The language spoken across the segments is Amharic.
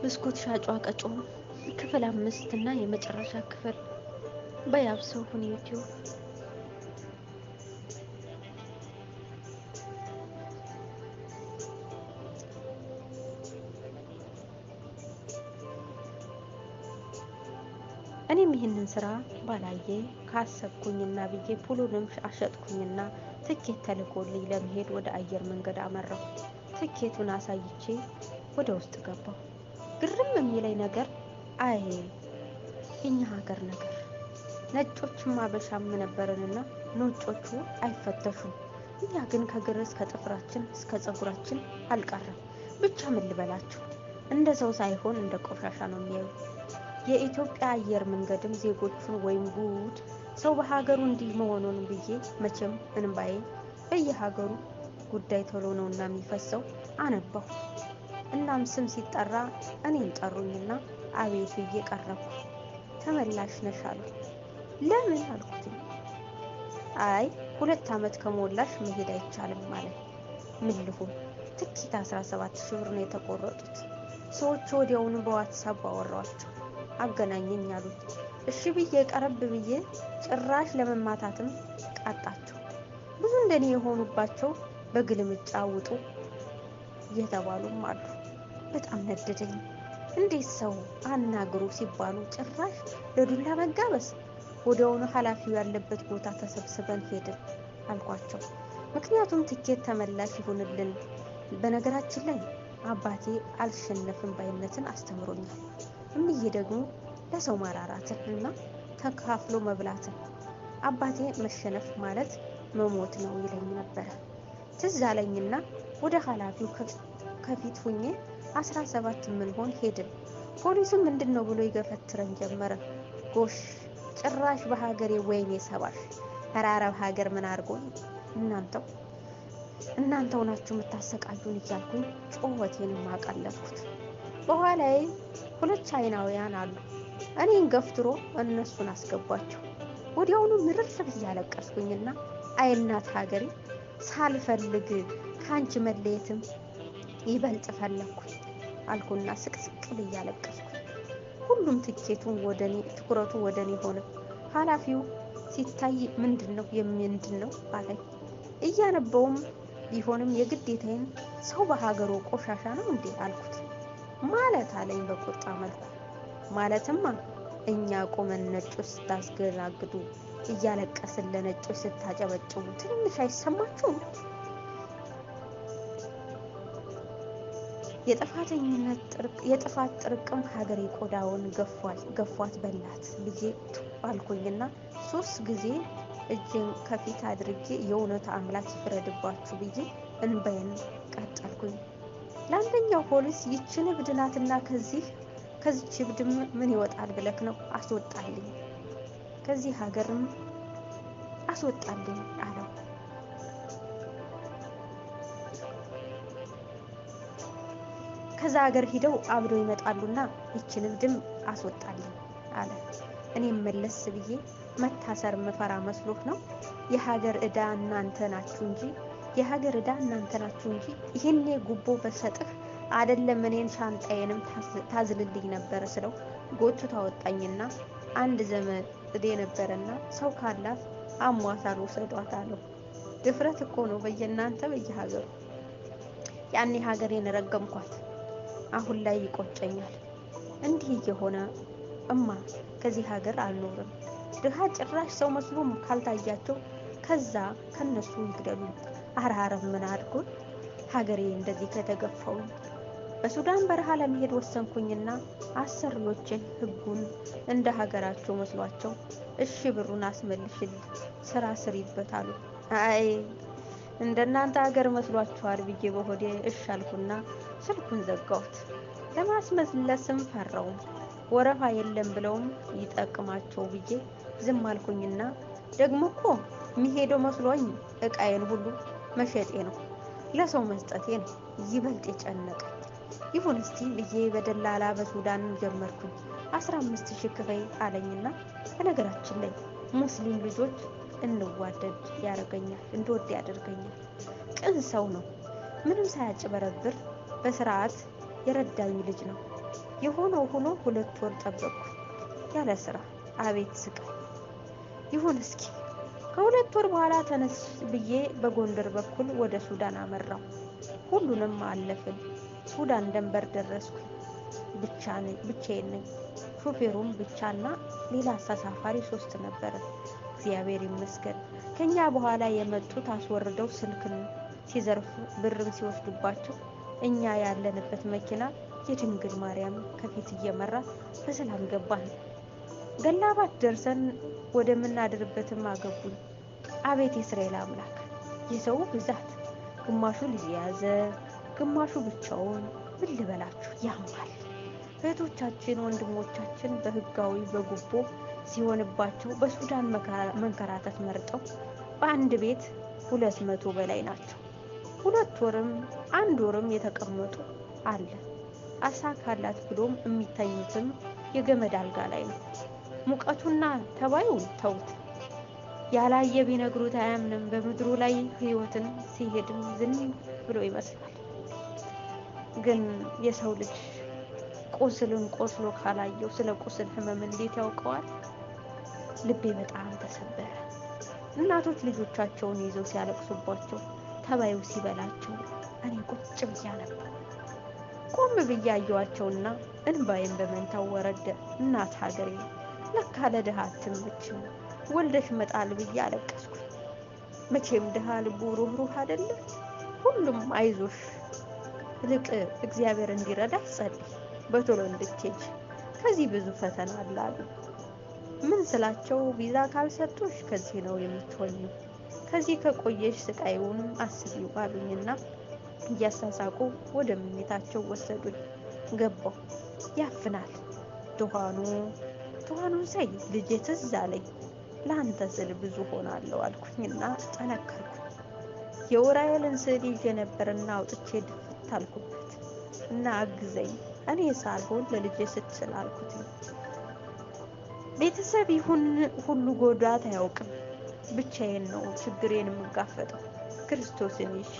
ብስኩት ሻጯ ቀጮ ክፍል 5 እና የመጨረሻ ክፍል በያብሰው ሁን ዩቲዩብ። እኔም ይህንን ስራ ባላየ ካሰብኩኝና ብዬ ፑሉንም አሸጥኩኝና ትኬት ተልኮልኝ ለመሄድ ወደ አየር መንገድ አመራሁ። ትኬቱን አሳይቼ ወደ ውስጥ ገባሁ። ግርም የሚለኝ ነገር አይ የኛ ሀገር ነገር ነጮችም አበሻም ነበርንና ነጮቹ አይፈተሹም። እኛ ግን ከግር እስከ ጥፍራችን እስከ ፀጉራችን አልቀረም። ብቻ ምን ልበላችሁ እንደ ሰው ሳይሆን እንደ ቆሻሻ ነው የሚያዩ። የኢትዮጵያ አየር መንገድም ዜጎቹን ወይም ጉድ ሰው በሀገሩ እንዲህ መሆኑን ብዬ መቼም እንባዬ በየሀገሩ ጉዳይ ቶሎ ነውና የሚፈሰው አነባሁ። እናም ስም ሲጠራ እኔን ጠሩኝና አቤት ብዬ ቀረብኩ። ተመላሽ ነሽ አሉ። ለምን አልኩት። አይ 2 ዓመት ከሞላሽ መሄድ አይቻልም ማለት። ምን ልሁን ትኬት 17,000 ብር ነው የተቆረጡት። ሰዎች ወዲያውኑ በዋትስአፕ አወራኋቸው። አገናኘኝ አሉት። እሺ ብዬ ቀረብ ብዬ ጭራሽ ለመማታትም ቃጣቸው። ብዙ እንደኔ የሆኑባቸው በግልምጫ ውጡ እየተባሉም አሉ። በጣም ነደደኝ። እንዴት ሰው አናግሩ ሲባሉ ጭራሽ ለዱላ መጋበስ። ወዲያውኑ ኃላፊው ያለበት ቦታ ተሰብስበን ሄድን አልኳቸው። ምክንያቱም ትኬት ተመላሽ ይሁንልን። በነገራችን ላይ አባቴ አልሸነፍም ባይነትን አስተምሮኛል። እምዬ ደግሞ ለሰው ማራራትን እና ተካፍሎ መብላትን። አባቴ መሸነፍ ማለት መሞት ነው ይለኝ ነበር። ትዝ አለኝና ወደ ኃላፊው ከፊት ሁኜ 17 ምን ሆን ሄድን። ፖሊሱም ምንድነው ብሎ ይገፈትረን ጀመረ። ጎሽ ጭራሽ በሀገሬ ወይኔ ሰባሽ ተራራው ሀገር ምን አድርጎኝ እናንተው ናችሁ የምታሰቃዩን እያልኩኝ ጮኸቴንም አቀለጥኩት። በኋላዬ 2 ቻይናውያን አሉ። እኔን ገፍትሮ እነሱን አስገቧቸው። ወዲያውኑ ምርር ብዬ አለቀስኩኝና አይ እናት ሀገሬ ሳልፈልግ ካንቺ መለየትም ይበልጥ ፈለኩኝ አልኩና ስቅስቅ ብዬ አለቀስኩ። ሁሉም ትኩረቱ ወደኔ ሆነ። ኃላፊው ሲታይ ምንድነው አለኝ። እያነበውም ቢሆንም የግዴታዬን ሰው በሀገሩ ቆሻሻ ነው እንዴ አልኩት። ማለት አለኝ በቁጣ መልኩ። ማለትማ እኛ ቆመን ነጮች ስታስገላግዱ እያለቀስን ለነጮች ስታጨበጭቡ ትንሽ አይሰማችሁም? የጥፋት ጥርቅም ሀገሬ ቆዳውን ገፏት በላት ብዬ አልኩኝና 3 ጊዜ እጄን ከፊት አድርጌ የእውነት አምላክ ይፍረድባችሁ ብዬ እንባዬን ቀጠልኩኝ። ለአንደኛው ፖሊስ ይችን እብድ ናትና ከዚች እብድ ምን ይወጣል ብለክ ነው አስወጣልኝ፣ ከዚህ ሀገርም አስወጣልኝ አለው። ከዛ ሀገር ሂደው አብረው ይመጣሉና ይችን እብድም አስወጣልኝ አለ። እኔም መለስ ብዬ መታሰር መፈራ መስሎት ነው የሀገር ዕዳ እናንተ ናችሁ እንጂ ይሄኔ ጉቦ በሰጥህ አይደለም እኔን ሻንጣዬንም ታዝልልኝ ነበር ስለው ጎትቶ አወጣኝና አንድ ዘመዴ ነበርና ሰው ካላት አሟታል ወሰዷት አለው። ድፍረት እኮ ነው በየናንተ በየሀገሩ። ያኔ ሀገሬን ረገምኳት። አሁን ላይ ይቆጨኛል። እንዲህ እየሆነ እማ ከዚህ ሀገር አልኖርም። ድሃ ጭራሽ ሰው መስሎም ካልታያቸው ከነሱ ይግደሉ። አራረም ምን አድርጎ ሀገሬ እንደዚህ ከተገፋው በሱዳን በረሃ ለመሄድ ወሰንኩኝና አሰሪዎችን ህጉን እንደ ሀገራቸው መስሏቸው እሺ ብሩን አስመልሽል ስራ ስሪበት አሉ። አይ እንደናንተ ሀገር መስሏችኋል ብዬ በሆዴ እሺ አልኩና ስልኩን ዘጋሁት። ለማስመለስም ፈራው። ወረፋ የለም ብለውም ይጠቅማቸው ብዬ ዝም አልኩኝና ደግሞ እኮ የሚሄደው መስሎኝ እቃዬን ሁሉ መሸጤ ነው ለሰው መስጠቴ ነው ይበልጥ የጨነቀኝ። ይሁን እስቲ ብዬ በደላላ በሱዳን ጀመርኩኝ። 15,000 ክፈይ አለኝና በነገራችን ላይ ሙስሊም ልጆች እንወደድ ያደርገኛል። ቅን ሰው ነው። ምንም ሳያጭበረብር በስርዓት የረዳኝ ልጅ ነው። የሆነው ሆኖ 2 ወር ጠበቅኩ ያለ ስራ። አቤት ስቃይ! ይሁን እስኪ። ከ2 ወር በኋላ ተነስ ብዬ በጎንደር በኩል ወደ ሱዳን አመራው። ሁሉንም አለፍን። ሱዳን ድንበር ደረስኩ። ብቻዬን ነኝ። ሾፌሩም ብቻና ሌላ ተሳፋሪ 3 ነበረ። እግዚአብሔር ይመስገን። ከኛ በኋላ የመጡት አስወርደው ስልክን ሲዘርፉ ብርም ሲወስዱባቸው እኛ ያለንበት መኪና የድንግል ማርያም ከፊት እየመራ በሰላም ገባን። ገላባት ደርሰን ወደምናድርበትም አገቡን። አቤት የእስራኤል አምላክ! የሰው ብዛት! ግማሹ ልጅ የያዘ ግማሹ ብቻውን። ምን ልበላችሁ ያማል። እህቶቻችን ወንድሞቻችን በህጋዊ በጉቦ ሲሆንባቸው በሱዳን መንከራተት መርጠው በአንድ ቤት 200 በላይ ናቸው። 2 ወርም 1 ወርም የተቀመጡ አለ። አሳካላት ብሎም የሚተኙትም የገመድ አልጋ ላይ ነው። ሙቀቱና ተባዩን ተውት። ያላየ ቢነግሩት አያምንም። በምድሩ ላይ ህይወትን ሲሄድም ዝም ብሎ ይመስላል። ግን የሰው ልጅ ቁስልን ቆስሎ ካላየው ስለ ቁስል ህመም እንዴት ያውቀዋል? ልቤ በጣም ተሰበረ። እናቶች ልጆቻቸውን ይዘው ሲያለቅሱባቸው፣ ተባዩ ሲበላቸው እኔ ቁጭ ብያ ነበር። ቆም ብዬ አየኋቸውና እንባዬን በመንታው ወረደ። እናት ሀገሬ ለካ ለድሃ አትመችም፣ ወልደሽ መጣል ብዬ አለቀስኩ። መቼም ድሃ ልቡ ሩህሩህ አይደለ? ሁሉም አይዞሽ፣ ልቅ እግዚአብሔር እንዲረዳ ጸልይ፣ በቶሎ እንድትሄጂ፣ ከዚህ ብዙ ፈተና አለ። ምን ስላቸው ቪዛ ካልሰጡሽ ከዚህ ነው የምትሆኚው፣ ከዚህ ከቆየሽ ስቃዩን አስቢው አሉኝና እያሳሳቁ ወደ መኝታቸው ወሰዱኝ። ገባሁ። ያፍናል። ትኋኑን ሳይ ልጄ ትዝ አለኝ። ለአንተ ስል ብዙ ሆናለሁ አልኩኝና ጠነከርኩ። የኡራኤልን ስዕል ይዤ ነበርና አውጥቼ ድፍት አልኩበት እና አግዘኝ፣ እኔ ሳልሆን ለልጄ ስትል አልኩት። ቤተሰብ ይሁን ሁሉ ጎዳት አያውቅም። ብቻዬን ነው ችግሬን የምጋፈጠው። ክርስቶስን ይሽ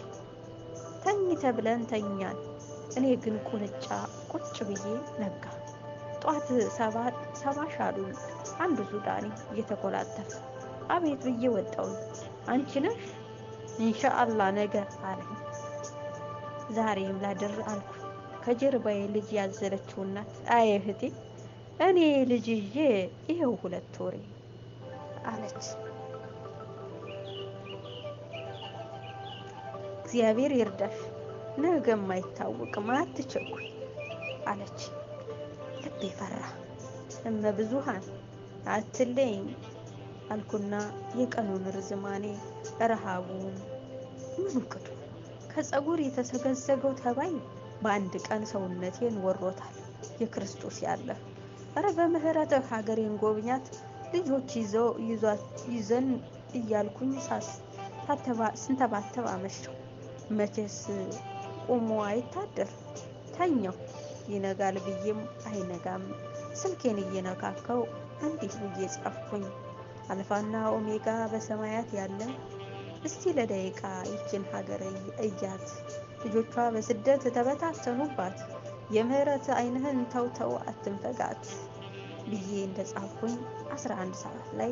ተኝ ተብለን ተኛን። እኔ ግን ቁጭ ብዬ ነጋ። ጧት 7 ሻሉኝ። አንዱ ሱዳኒ እየተኮላተፈ አቤት ብዬ ወጣው። አንቺ ነሽ? ኢንሻአላህ ነገ አለኝ። ዛሬም ላድር አልኩ። ከጀርባዬ ልጅ ያዘለችው እናት አይ እህቴ፣ እኔ ልጅ ይዤ ይሄው 2 ወሬ አለች። እግዚአብሔር ይርዳሽ፣ ነገም አይታወቅም፣ አትቸኩይ አለች። ልቤ ፈራ። ብዙሃን አትለኝ አልኩና የቀኑን ርዝማኔ ረሃቡን ምኑ ቅጡ ከጸጉር የተሰገዘገው ተባይ በአንድ ቀን ሰውነቴን ወሮታል። የክርስቶስ ያለ አረ በምህረትህ ሀገሬን ጎብኛት፣ ልጆች ይዘን እያልኩኝ ስንተባተብ አመሸው። መቼስ ቆሞ አይታደር። ተኛው። ይነጋል ብዬም አይነጋም። ስልኬን እየነካከው እንዲህ ብዬ ጻፍኩኝ። አልፋና ኦሜጋ በሰማያት ያለ፣ እስቲ ለደቂቃ ይችን ሀገር እያት። ልጆቿ በስደት ተበታተኑባት፣ የምህረት አይንህን ተውተው አትንፈጋት ብዬ እንደጻፍኩኝ 11 ሰዓት ላይ